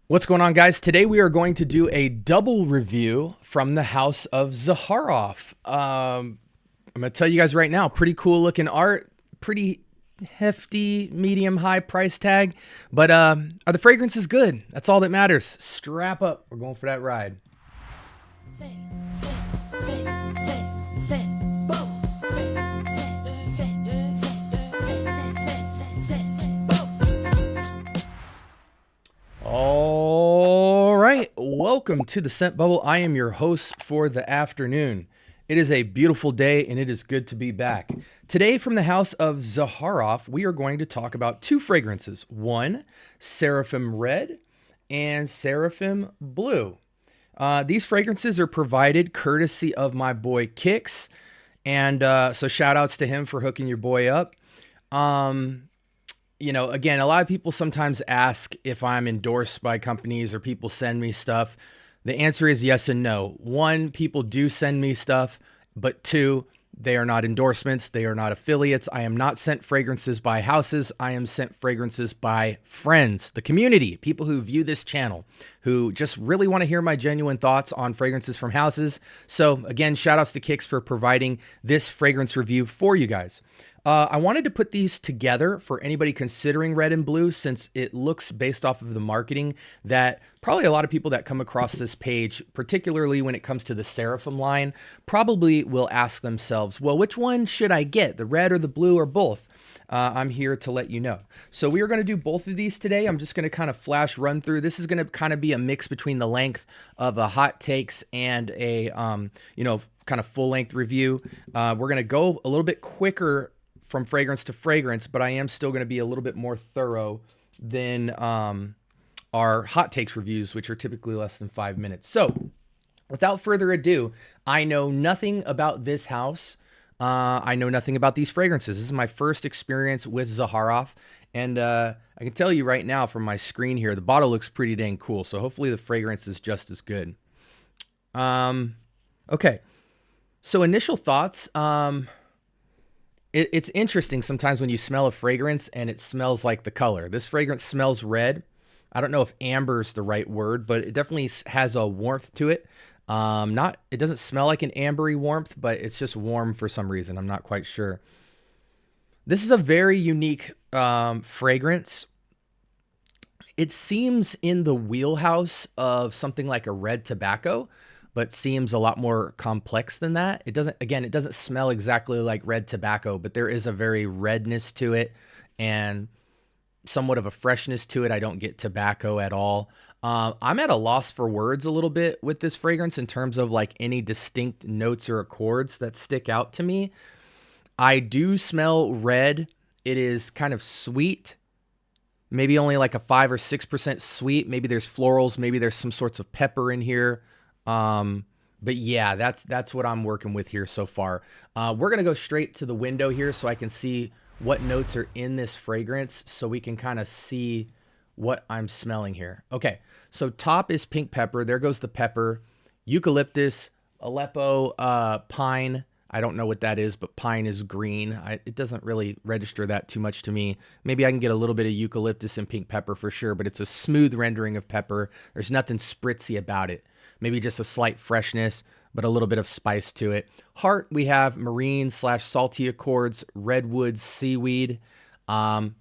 What's going on, guys? Today we are going to do a double review from the house of Zaharoff. I'm going to tell you guys right now, pretty cool looking art, pretty hefty, medium, high price tag, but are the fragrances good? That's all that matters. Strap up. We're going for that ride. All right, welcome to the Scent Bubble. I am your host for the afternoon. It is a beautiful day and it is good to be back. Today from the house of Zaharoff, we are going to talk about two fragrances. One, Seraphim Red and Seraphim Blue. These fragrances are provided courtesy of my boy Kix. And so shout outs to him for hooking your boy up. Again, a lot of people sometimes ask if I'm endorsed by companies or people send me stuff. The answer is yes and no. One, people do send me stuff, but two, they are not endorsements. They are not affiliates. I am not sent fragrances by houses. I am sent fragrances by friends, the community, people who view this channel, who just really want to hear my genuine thoughts on fragrances from houses. So again, shout outs to Kix for providing this fragrance review for you guys. I wanted to put these together for anybody considering red and blue, since it looks, based off of the marketing, that probably a lot of people that come across this page, particularly when it comes to the Seraphim line, probably will ask themselves, well, which one should I get, the red or the blue or both? I'm here to let you know. So we are going to do both of these today. I'm just going to kind of flash run through. This is going to kind of be a mix between the length of a hot takes and a, kind of full length review. We're going to go a little bit quicker from fragrance to fragrance, but I am still going to be a little bit more thorough than our hot takes reviews, which are typically less than 5 minutes. So without further ado, I know nothing about this house. I know nothing about these fragrances. This is my first experience with Zaharoff, and I can tell you right now from my screen here, the bottle looks pretty dang cool, so hopefully the fragrance is just as good. Okay, so initial thoughts. It's interesting sometimes when you smell a fragrance and it smells like the color. This fragrance smells red. I don't know if amber is the right word, but it definitely has a warmth to it. It doesn't smell like an ambery warmth, but it's just warm for some reason. I'm not quite sure. This is a very unique fragrance. It seems in the wheelhouse of something like a red tobacco, but seems a lot more complex than that. It doesn't smell exactly like red tobacco, but there is a very redness to it and somewhat of a freshness to it. I don't get tobacco at all. I'm at a loss for words a little bit with this fragrance in terms of like any distinct notes or accords that stick out to me. I do smell red. It is kind of sweet, maybe only like a 5 or 6% sweet. Maybe there's florals, maybe there's some sorts of pepper in here. But yeah, that's what I'm working with here so far. We're going to go straight to the window here so I can see what notes are in this fragrance so we can kind of see what I'm smelling here. Okay. So top is pink pepper. There goes the pepper, eucalyptus, Aleppo, pine. I don't know what that is, but pine is green. It doesn't really register that too much to me. Maybe I can get a little bit of eucalyptus and pink pepper for sure, but it's a smooth rendering of pepper. There's nothing spritzy about it. Maybe just a slight freshness, but a little bit of spice to it. Heart, we have marine/salty accords, redwood, seaweed. I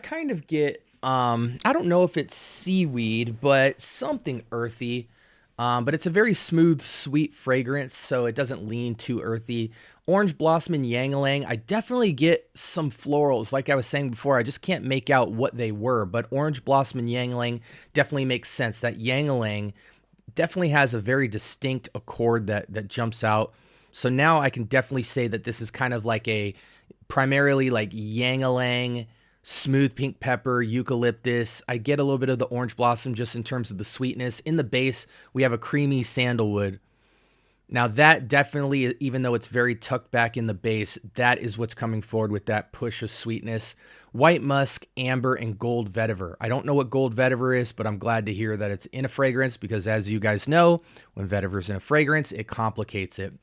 kind of get, I don't know if it's seaweed, but something earthy. But it's a very smooth, sweet fragrance, so it doesn't lean too earthy. Orange blossom and ylang-ylang. I definitely get some florals. Like I was saying before, I just can't make out what they were, but orange blossom and ylang-ylang definitely makes sense. That ylang-ylang definitely has a very distinct accord that jumps out. So now I can definitely say that this is kind of like a primarily like ylang-ylang, smooth pink pepper, eucalyptus. I get a little bit of the orange blossom just in terms of the sweetness. In the base, we have a creamy sandalwood. Now that definitely, even though it's very tucked back in the base, that is what's coming forward with that push of sweetness. White musk, amber, and gold vetiver. I don't know what gold vetiver is, but I'm glad to hear that it's in a fragrance because, as you guys know, when vetiver's in a fragrance, it complicates it.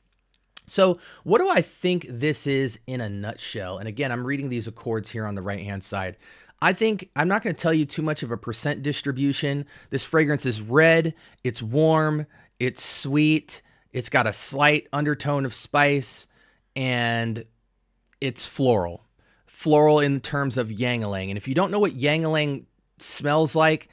So what do I think this is in a nutshell? And again, I'm reading these accords here on the right-hand side. I think I'm not going to tell you too much of a percent distribution. This fragrance is red, it's warm, it's sweet, it's got a slight undertone of spice, and it's floral. Floral in terms of ylang-ylang. And if you don't know what ylang-ylang smells like,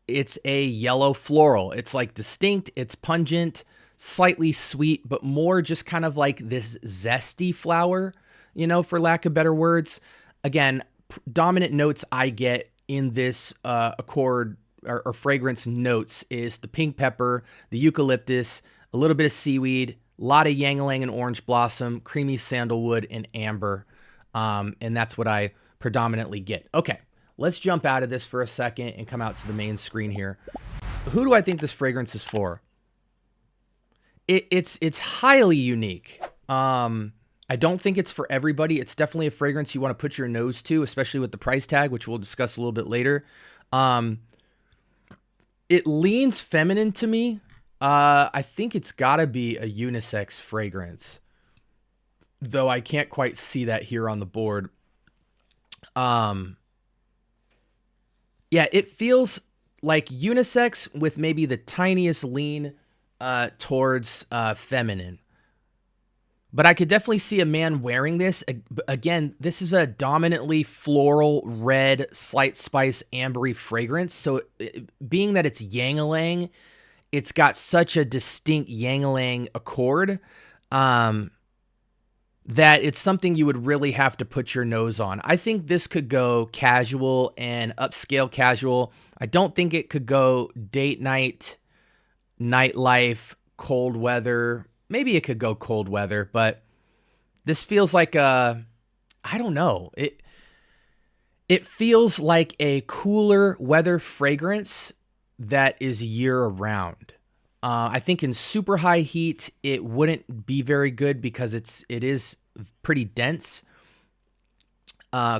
it's a yellow floral. It's like distinct, it's pungent, slightly sweet, but more just kind of like this zesty flower, you know, for lack of better words. Again, dominant notes I get in this accord or fragrance notes is the pink pepper, the eucalyptus, a little bit of seaweed, a lot of ylang-ylang and orange blossom, creamy sandalwood, and amber. And that's what I predominantly get. Okay, let's jump out of this for a second and come out to the main screen here. Who do I think this fragrance is for? It's highly unique. I don't think it's for everybody. It's definitely a fragrance you want to put your nose to, especially with the price tag, which we'll discuss a little bit later. It leans feminine to me. I think it's got to be a unisex fragrance, though I can't quite see that here on the board. Yeah, it feels like unisex with maybe the tiniest lean towards feminine. But I could definitely see a man wearing this. Again, this is a dominantly floral, red, slight spice, ambery fragrance. So being that it's ylang-ylang, it's got such a distinct ylang-ylang accord that it's something you would really have to put your nose on. I think this could go casual and upscale casual. I don't think it could go date night, nightlife, cold weather. Maybe it could go cold weather, but this feels like I don't know. It feels like a cooler weather fragrance that is year round. I think in super high heat, it wouldn't be very good because it is pretty dense.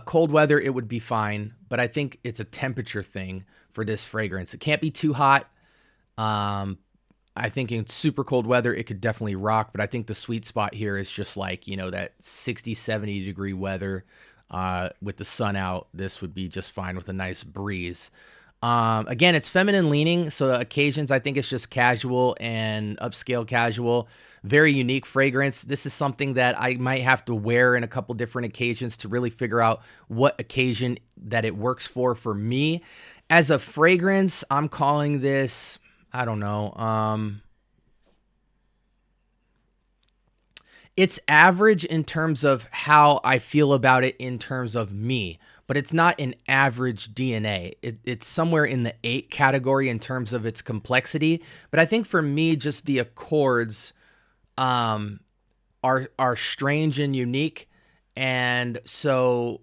Cold weather, it would be fine, but I think it's a temperature thing for this fragrance. It can't be too hot. I think in super cold weather, it could definitely rock, but I think the sweet spot here is just like, you know, that 60, 70 degree weather with the sun out. This would be just fine with a nice breeze. Again, it's feminine leaning, so the occasions, I think it's just casual and upscale casual. Very unique fragrance. This is something that I might have to wear in a couple different occasions to really figure out what occasion that it works for me. As a fragrance, I'm calling this, I don't know. It's average in terms of how I feel about it in terms of me, but it's not an average DNA. It's somewhere in the 8 category in terms of its complexity. But I think for me, just the accords are strange and unique. And so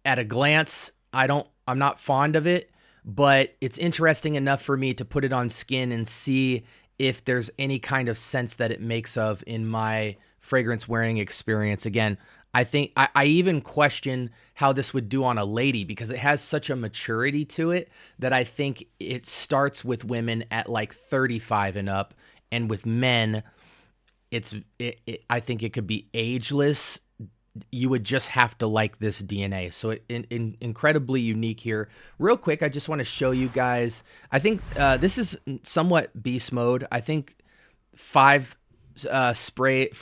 at a glance, I'm not fond of it, but it's interesting enough for me to put it on skin and see if there's any kind of sense that it makes of in my fragrance wearing experience. Again, I think I even question how this would do on a lady because it has such a maturity to it that I think it starts with women at like 35 and up, and with men, I think it could be ageless. You would just have to like this DNA. So incredibly unique here. Real quick, I just want to show you guys. I think this is somewhat beast mode. I think 4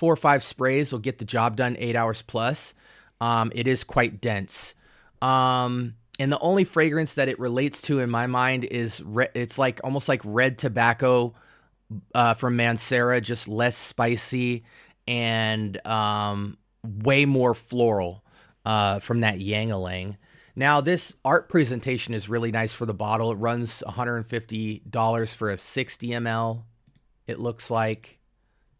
or 5 sprays will get the job done 8 hours plus. It is quite dense. And the only fragrance that it relates to in my mind is it's like almost like red tobacco from Mancera, just less spicy and way more floral from that ylang-ylang. Now, this art presentation is really nice for the bottle. It runs $150 for a 60 ml. It looks like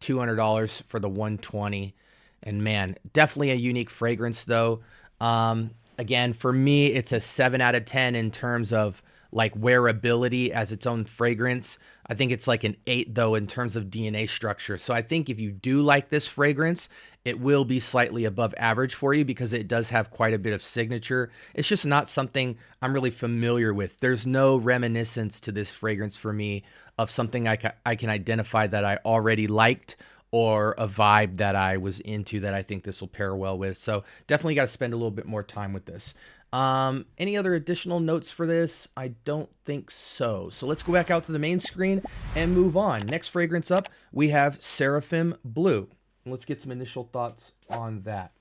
$200 for the 120. And man, definitely a unique fragrance though. Again, for me, it's a 7 out of 10 in terms of like wearability as its own fragrance. I think it's like an 8 though in terms of DNA structure. So I think if you do like this fragrance, it will be slightly above average for you because it does have quite a bit of signature. It's just not something I'm really familiar with. There's no reminiscence to this fragrance for me of something I can identify that I already liked or a vibe that I was into that I think this will pair well with. So definitely got to spend a little bit more time with this. Any other additional notes for this? I don't think so. So let's go back out to the main screen and move on. Next fragrance up, we have Seraphim Blue. Let's get some initial thoughts on that.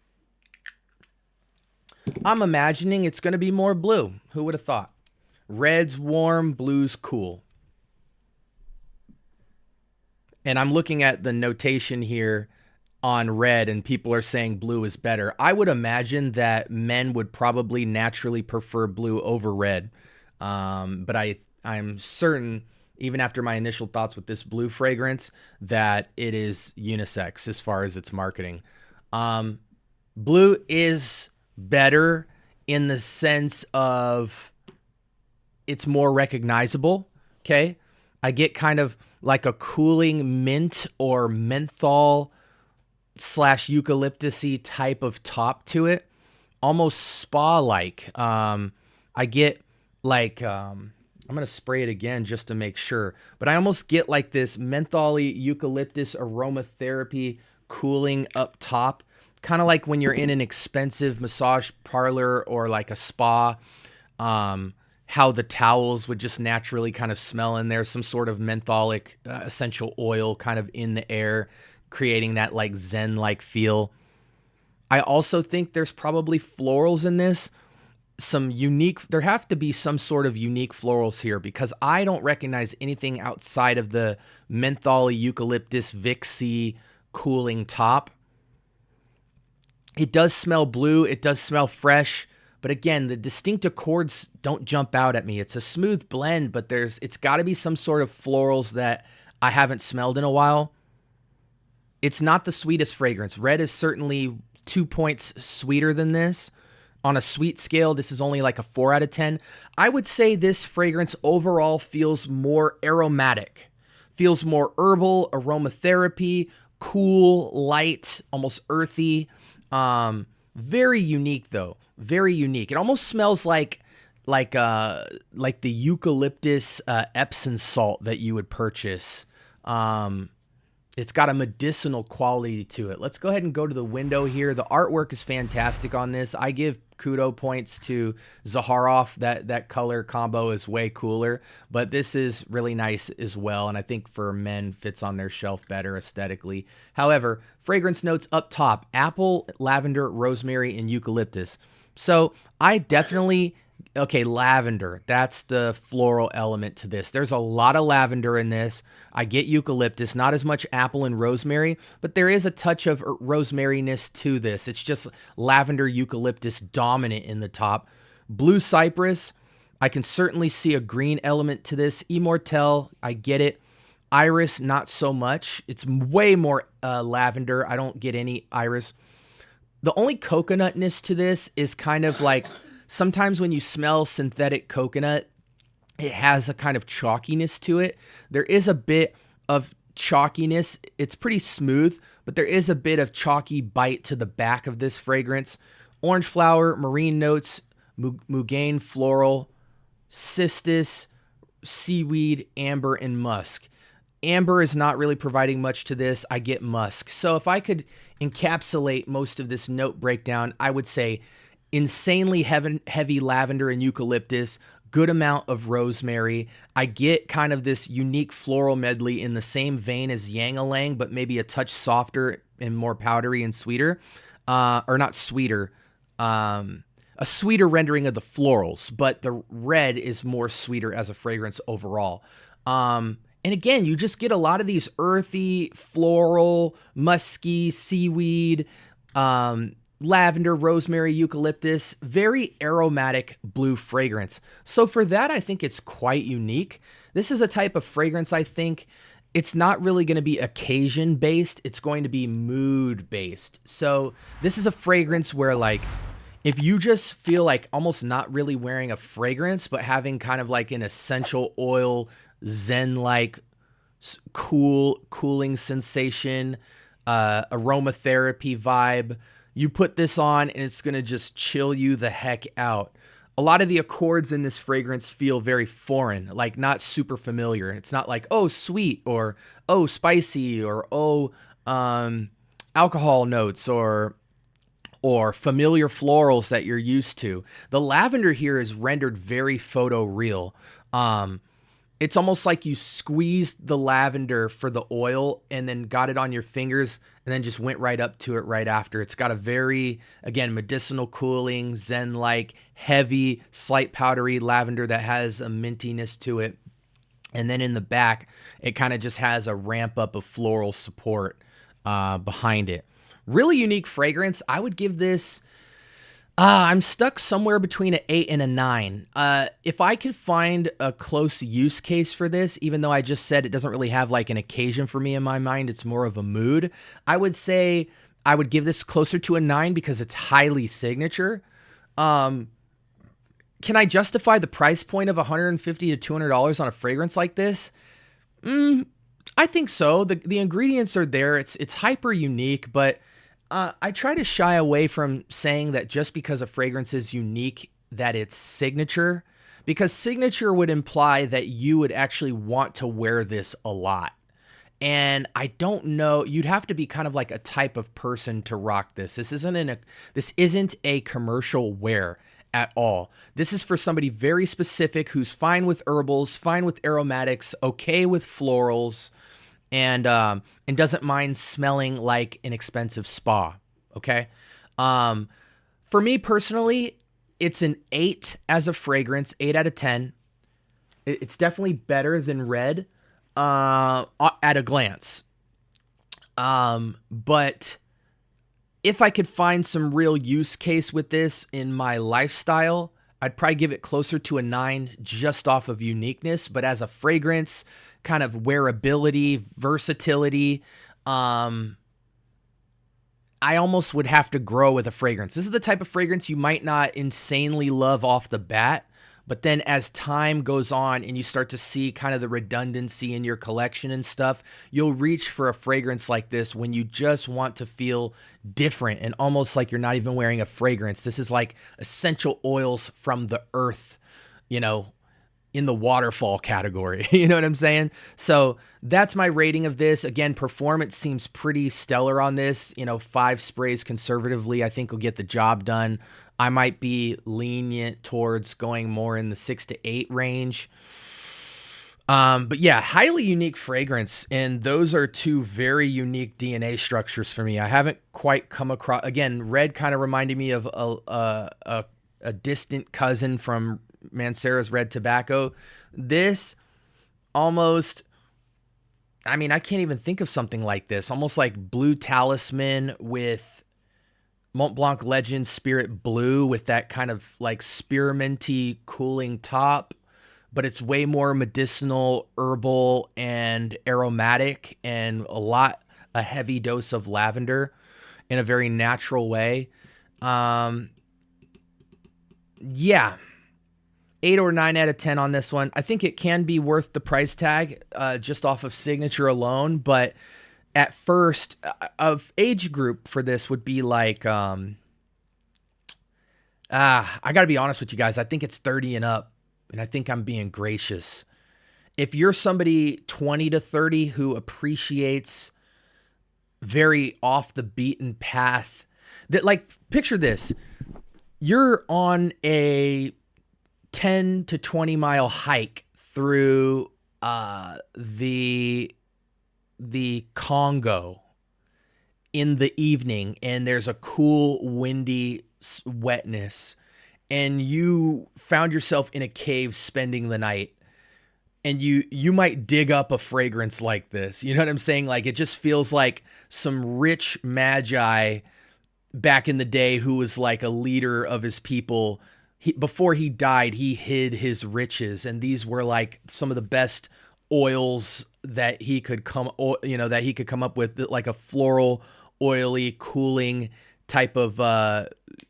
I'm imagining it's going to be more blue. Who would have thought? Red's warm, blue's cool. And I'm looking at the notation here on red, and people are saying blue is better. I would imagine that men would probably naturally prefer blue over red. But I'm certain, even after my initial thoughts with this blue fragrance, that it is unisex as far as its marketing. Blue is better in the sense of it's more recognizable. Okay. I get kind of like a cooling mint or menthol / eucalyptus-y type of top to it, almost spa-like. I get like, I'm going to spray it again just to make sure, but I almost get like this menthol-y eucalyptus aromatherapy cooling up top, kind of like when you're in an expensive massage parlor or like a spa, how the towels would just naturally kind of smell in there, some sort of mentholic essential oil kind of in the air, creating that like zen-like feel. I also think there's probably florals in this. There have to be some sort of unique florals here because I don't recognize anything outside of the menthol eucalyptus Vixie cooling top. It does smell blue. It does smell fresh. But again, the distinct accords don't jump out at me. It's a smooth blend, but it's got to be some sort of florals that I haven't smelled in a while. It's not the sweetest fragrance. Red is certainly 2 points sweeter than this. On a sweet scale, this is only like a 4 out of 10. I would say this fragrance overall feels more aromatic, feels more herbal, aromatherapy, cool, light, almost earthy. Very unique though. Very unique. It almost smells like the eucalyptus Epsom salt that you would purchase. It's got a medicinal quality to it. Let's go ahead and go to the window here. The artwork is fantastic on this. I give kudo points to Zaharoff. That color combo is way cooler, but this is really nice as well. And I think for men fits on their shelf better aesthetically. However, fragrance notes up top, apple, lavender, rosemary, and eucalyptus. So I definitely, okay, lavender, that's the floral element to this. There's a lot of lavender in this. I get eucalyptus, not as much apple and rosemary, but there is a touch of rosemariness to this. It's just lavender eucalyptus dominant in the top. Blue cypress, I can certainly see a green element to this. Immortelle, I get it. Iris, not so much. It's way more lavender. I don't get any iris. The only coconutness to this is kind of like sometimes when you smell synthetic coconut, it has a kind of chalkiness to it. There is a bit of chalkiness. It's pretty smooth, but there is a bit of chalky bite to the back of this fragrance. Orange flower, marine notes, mugane floral, cistus, seaweed, amber, and musk. Amber is not really providing much to this. I get musk. So if I could encapsulate most of this note breakdown, I would say insanely heavy lavender and eucalyptus, good amount of rosemary. I get kind of this unique floral medley in the same vein as Yang-a-lang, but maybe a touch softer and more powdery and sweeter. Or not sweeter. A sweeter rendering of the florals, but the red is more sweeter as a fragrance overall. And again, you just get a lot of these earthy, floral, musky, seaweed, lavender, rosemary, eucalyptus, very aromatic blue fragrance. So for that, I think it's quite unique. This is a type of fragrance, I think, it's not really going to be occasion based. It's going to be mood based. So this is a fragrance where like, if you just feel like almost not really wearing a fragrance, but having kind of like an essential oil, zen-like cooling sensation, aromatherapy vibe, you put this on and it's going to just chill you the heck out. A lot of the accords in this fragrance feel very foreign, like not super familiar. It's not like, oh, sweet or, oh, spicy or, oh, alcohol notes or or familiar florals that you're used to. The lavender here is rendered very photoreal. It's almost like you squeezed the lavender for the oil and then got it on your fingers and then just went right up to it right after. It's got a very, again, medicinal cooling, zen-like, heavy, slight powdery lavender that has a mintiness to it. And then in the back, it kind of just has a ramp up of floral support behind it. Really unique fragrance. I would give this, I'm stuck somewhere between an 8 and a 9. If I could find a close use case for this, even though I just said it doesn't really have like an occasion for me in my mind, it's more of a mood, I would say I would give this closer to a 9 because it's highly signature. Can I justify the price point of $150 to $200 on a fragrance like this? I think so. The ingredients are there. It's hyper unique, but I try to shy away from saying that just because a fragrance is unique, that it's signature, because signature would imply that you would actually want to wear this a lot. And I don't know, you'd have to be kind of like a type of person to rock this. This isn't a commercial wear at all. This is for somebody very specific who's fine with herbals, fine with aromatics, okay with florals, and doesn't mind smelling like an expensive spa. Okay. For me personally, it's an 8 as a fragrance, 8 out of 10. It's definitely better than Red at a glance. But if I could find some real use case with this in my lifestyle, I'd probably give it closer to a 9 just off of uniqueness. But as a fragrance, kind of wearability, versatility, I almost would have to grow with a fragrance. This is the type of fragrance you might not insanely love off the bat, but then as time goes on and you start to see kind of the redundancy in your collection and stuff, you'll reach for a fragrance like this when you just want to feel different and almost like you're not even wearing a fragrance. This is like essential oils from the earth, in the waterfall category. You know what I'm saying? So that's my rating of this. Again, performance seems pretty stellar on this. 5 sprays conservatively, I think will get the job done. I might be lenient towards going more in the 6 to 8 range. But yeah, highly unique fragrance. And those are 2 very unique DNA structures for me. I haven't quite come across, again, Red kind of reminded me of a distant cousin from Mancera's Red Tobacco. This almost, I can't even think of something like this. Almost like Blue Talisman with Mont Blanc Legend Spirit Blue with that kind of like spearminty cooling top, but it's way more medicinal, herbal, and aromatic, and a heavy dose of lavender in a very natural way. Yeah. 8 or 9 out of 10 on this one. I think it can be worth the price tag just off of signature alone. But at first, of age group for this would be like, I got to be honest with you guys. I think it's 30 and up. And I think I'm being gracious. If you're somebody 20 to 30 who appreciates very off the beaten path, that like, picture this. You're on a 10 to 20 mile hike through the Congo in the evening, and there's a cool, windy wetness, and you found yourself in a cave spending the night, and you might dig up a fragrance like this. You know what I'm saying? Like, it just feels like some rich magi back in the day who was like a leader of his people. Before he died, he hid his riches, and these were like some of the best oils that he could come up with, like a floral, oily, cooling type of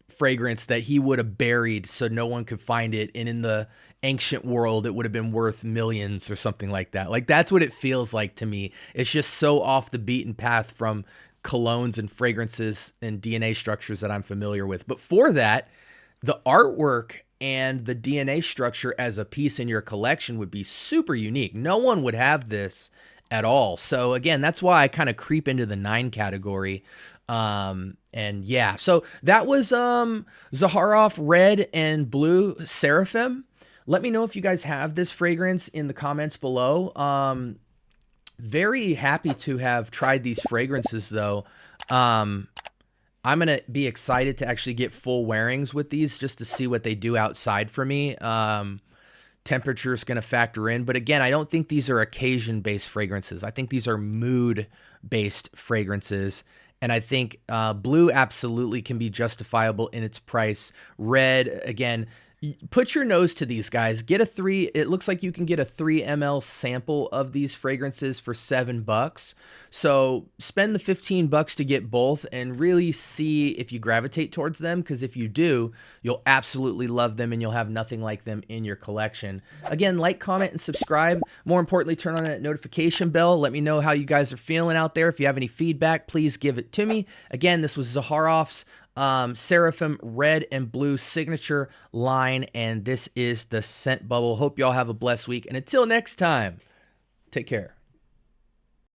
fragrance that he would have buried so no one could find it. And in the ancient world, it would have been worth millions or something like that. Like, that's what it feels like to me. It's just so off the beaten path from colognes and fragrances and DNA structures that I'm familiar with. But for that, the artwork and the DNA structure as a piece in your collection would be super unique. No one would have this at all. So again, that's why I kind of creep into the 9 category. And yeah, so that was Zaharoff Red and Blue Seraphim. Let me know if you guys have this fragrance in the comments below. Very happy to have tried these fragrances though. I'm going to be excited to actually get full wearings with these just to see what they do outside for me. Temperature is going to factor in. But again, I don't think these are occasion-based fragrances. I think these are mood-based fragrances. And I think blue absolutely can be justifiable in its price. Red, again, put your nose to these guys. Get a 3. It looks like you can get a 3 ml sample of these fragrances for $7. So spend the $15 to get both and really see if you gravitate towards them. Because if you do, you'll absolutely love them and you'll have nothing like them in your collection. Again, like, comment, and subscribe. More importantly, turn on that notification bell. Let me know how you guys are feeling out there. If you have any feedback, please give it to me. Again, this was Zaharoff's Seraphim Red and Blue signature line, and this is the scent bubble. Hope y'all have a blessed week, and until next time, take care.